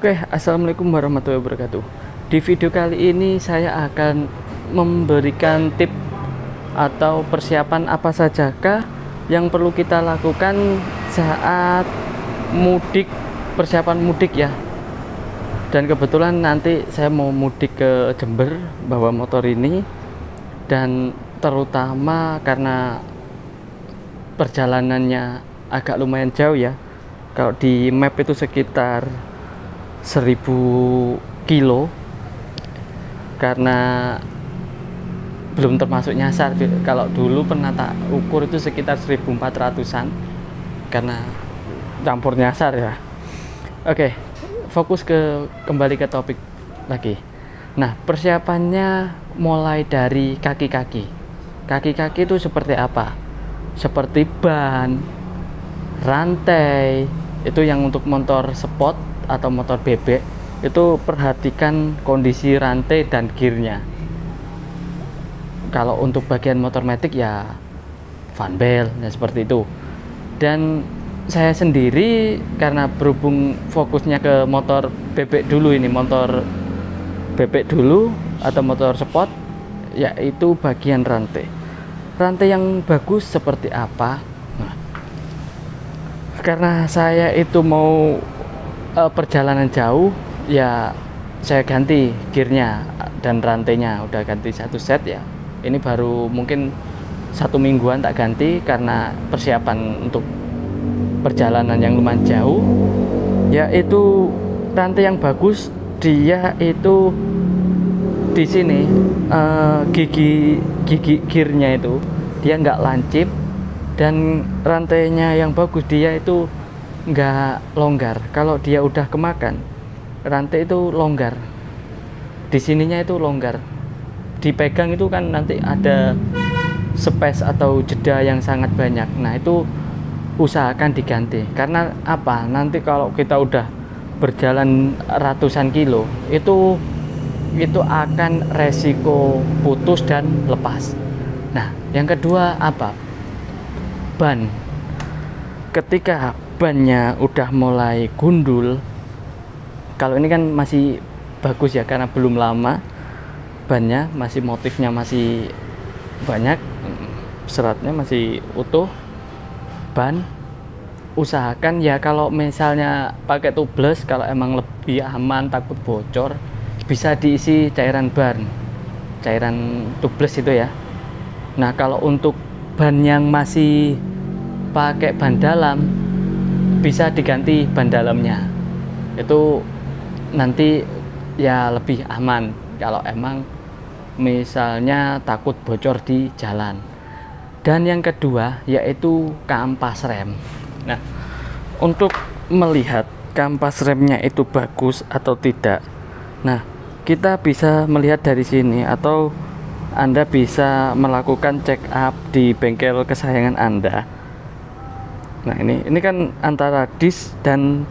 Oke, assalamualaikum warahmatullahi wabarakatuh. Di video kali ini saya akan memberikan tip atau persiapan apa sajakah yang perlu kita lakukan saat mudik, persiapan mudik ya. Dan kebetulan nanti saya mau mudik ke Jember bawa motor ini, dan terutama karena perjalanannya agak lumayan jauh ya. Kalau di map itu sekitar 1000 kilo, karena belum termasuk nyasar. Kalau dulu pernah tak ukur itu sekitar 1400-an karena campur nyasar ya. Oke, fokus kembali ke topik lagi. Nah, persiapannya mulai dari kaki-kaki. Kaki-kaki itu seperti apa? Seperti ban, rantai, itu yang untuk motor sport atau motor bebek. Itu perhatikan kondisi rantai dan gearnya. Kalau untuk bagian motor matic ya fan belt ya, seperti itu. Dan saya sendiri karena berhubung fokusnya ke motor bebek dulu, ini motor bebek dulu atau motor sport, yaitu bagian rantai. Rantai yang bagus seperti apa? Nah, karena saya itu mau perjalanan jauh, ya saya ganti gearnya dan rantainya, udah ganti satu set ya. Ini baru mungkin 1 mingguan tak ganti karena persiapan untuk perjalanan yang lumayan jauh. Yaitu rantai yang bagus, dia itu di sini gigi gearnya itu dia nggak lancip, dan rantainya yang bagus dia itu nggak longgar. Kalau dia udah kemakan, rantai itu longgar, di sininya itu longgar, dipegang itu kan nanti ada space atau jeda yang sangat banyak. Nah, itu usahakan diganti. Karena apa? Nanti kalau kita udah berjalan ratusan kilo, itu akan resiko putus dan lepas. Nah, yang kedua apa? Ban. Ketika bannya udah mulai gundul, kalau ini kan masih bagus ya karena belum lama, bannya masih, motifnya masih banyak, seratnya masih utuh. Ban usahakan ya, kalau misalnya pakai tubeless, kalau emang lebih aman takut bocor, bisa diisi cairan ban, cairan tubeless itu ya. Nah, kalau untuk ban yang masih pakai ban dalam, bisa diganti ban dalamnya, itu nanti ya lebih aman kalau emang misalnya takut bocor di jalan. Dan yang kedua yaitu kampas rem. Nah, untuk melihat kampas remnya itu bagus atau tidak, nah kita bisa melihat dari sini, atau Anda bisa melakukan check up di bengkel kesayangan Anda. Nah, ini kan antara disk dan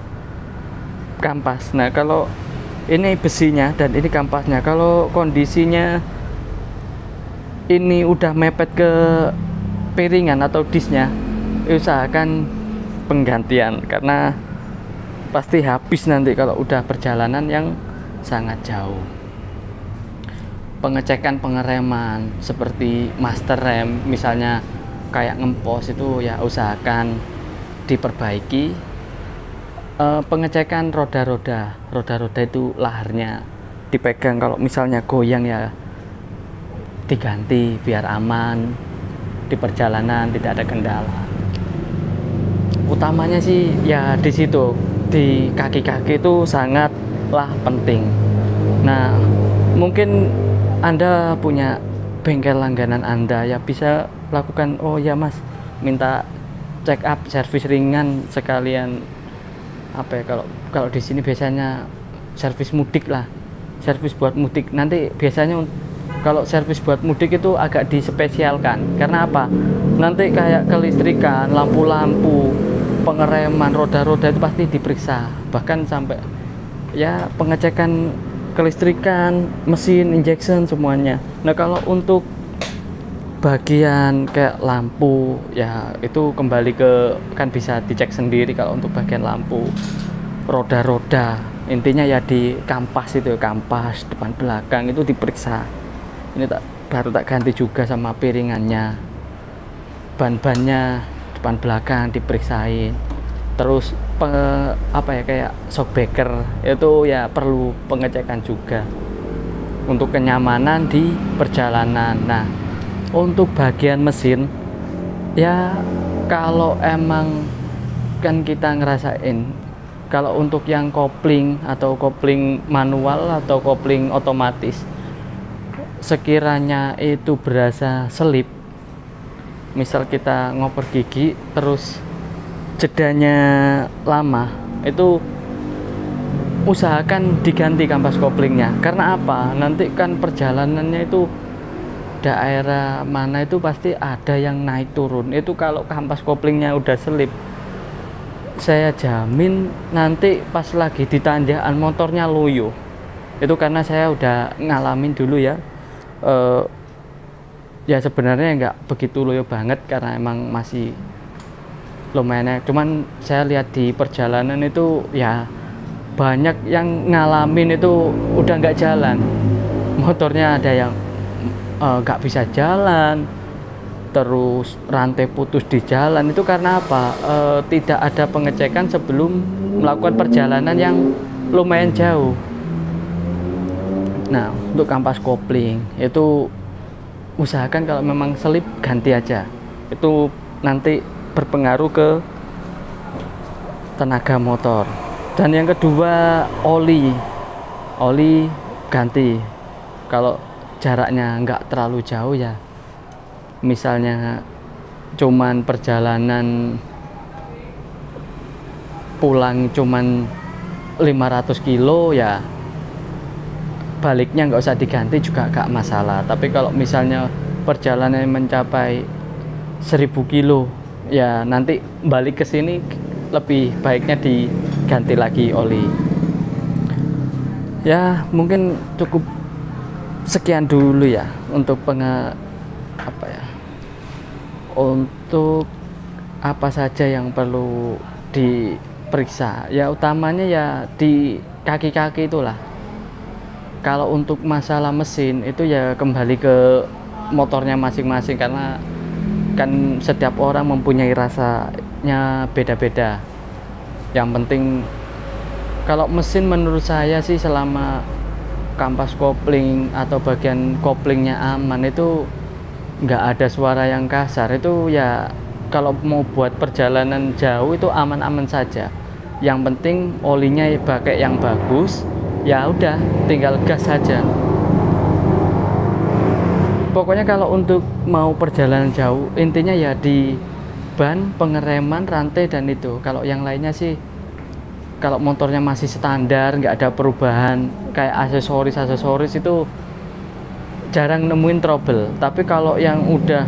kampas. Nah, kalau ini besinya dan ini kampasnya, kalau kondisinya ini udah mepet ke piringan atau disknya, usahakan penggantian, karena pasti habis nanti kalau udah perjalanan yang sangat jauh. Pengecekan pengereman seperti master rem, misalnya kayak ngempos, itu ya usahakan diperbaiki. Pengecekan roda-roda itu laharnya dipegang, kalau misalnya goyang ya diganti biar aman di perjalanan, tidak ada kendala. Utamanya sih ya di situ, di kaki-kaki itu sangatlah penting. Nah, mungkin Anda punya bengkel langganan Anda, ya bisa lakukan, oh ya Mas, minta check up servis ringan sekalian. Apa ya, kalau di sini biasanya servis mudik lah, servis buat mudik. Nanti biasanya kalau servis buat mudik itu agak dispesialkan. Karena apa? Nanti kayak kelistrikan, lampu-lampu, pengereman, roda-roda itu pasti diperiksa. Bahkan sampai ya pengecekan kelistrikan, mesin, injection, semuanya. Nah, kalau untuk bagian kayak lampu ya itu kembali ke, kan bisa dicek sendiri. Kalau untuk bagian lampu, roda-roda Intinya ya di kampas itu, kampas depan belakang itu diperiksa. Ini baru tak ganti juga sama piringannya, ban-bannya depan belakang diperiksain. Terus kayak shockbreaker itu ya perlu pengecekan juga untuk kenyamanan di perjalanan. Nah, untuk bagian mesin ya kalau emang kan kita ngerasain, kalau untuk yang kopling atau kopling manual atau kopling otomatis, sekiranya itu berasa selip, misal kita ngoper gigi terus jedanya lama, itu usahakan diganti kampas koplingnya. Karena apa? Nanti kan perjalanannya itu daerah mana itu pasti ada yang naik turun. Itu kalau kampas koplingnya udah selip, saya jamin nanti pas lagi di tanjakan motornya loyo. Itu karena saya udah ngalamin dulu ya. Ya sebenarnya nggak begitu loyo banget karena emang masih lumayan. Cuman saya lihat di perjalanan itu ya banyak yang ngalamin itu udah nggak jalan. Motornya ada yang nggak bisa jalan, terus rantai putus di jalan. Itu karena apa? Tidak ada pengecekan sebelum melakukan perjalanan yang lumayan jauh. Nah, untuk kampas kopling itu usahakan kalau memang selip ganti aja. Itu nanti berpengaruh ke tenaga motor. Dan yang kedua, oli ganti. Kalau jaraknya nggak terlalu jauh ya, misalnya cuman perjalanan pulang cuman 500 kilo ya baliknya nggak usah diganti juga nggak masalah. Tapi kalau misalnya perjalanan mencapai 1000 kilo ya nanti balik ke sini lebih baiknya diganti lagi oli. Ya mungkin cukup sekian dulu ya untuk untuk apa saja yang perlu diperiksa. Ya utamanya ya di kaki-kaki itulah. Kalau untuk masalah mesin itu ya kembali ke motornya masing-masing, karena kan setiap orang mempunyai rasanya beda-beda. Yang penting kalau mesin menurut saya sih selama kampas kopling atau bagian koplingnya aman, itu nggak ada suara yang kasar, itu ya kalau mau buat perjalanan jauh itu aman-aman saja. Yang penting olinya pakai yang bagus, ya udah tinggal gas saja. Pokoknya kalau untuk mau perjalanan jauh intinya ya di ban, pengereman, rantai, dan itu. Kalau yang lainnya sih kalau motornya masih standar, nggak ada perubahan kayak aksesoris itu jarang nemuin trouble. Tapi kalau yang udah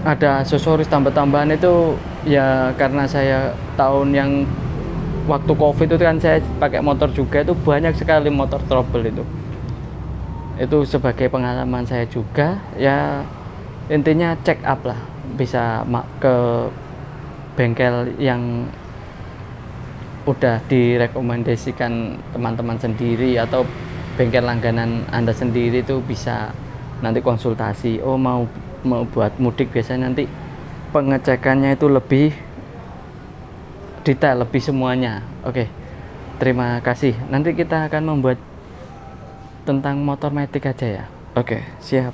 ada aksesoris tambah-tambahan itu ya, karena saya tahun yang waktu COVID itu kan saya pakai motor juga, itu banyak sekali motor trouble itu sebagai pengalaman saya juga ya. Intinya check up lah, bisa ke bengkel yang udah direkomendasikan teman-teman sendiri atau bengkel langganan Anda sendiri, itu bisa nanti konsultasi. Oh mau buat mudik biasanya nanti pengecekannya itu lebih detail, lebih semuanya. Oke, terima kasih. Nanti kita akan membuat tentang motor matic aja ya. Oke, siap.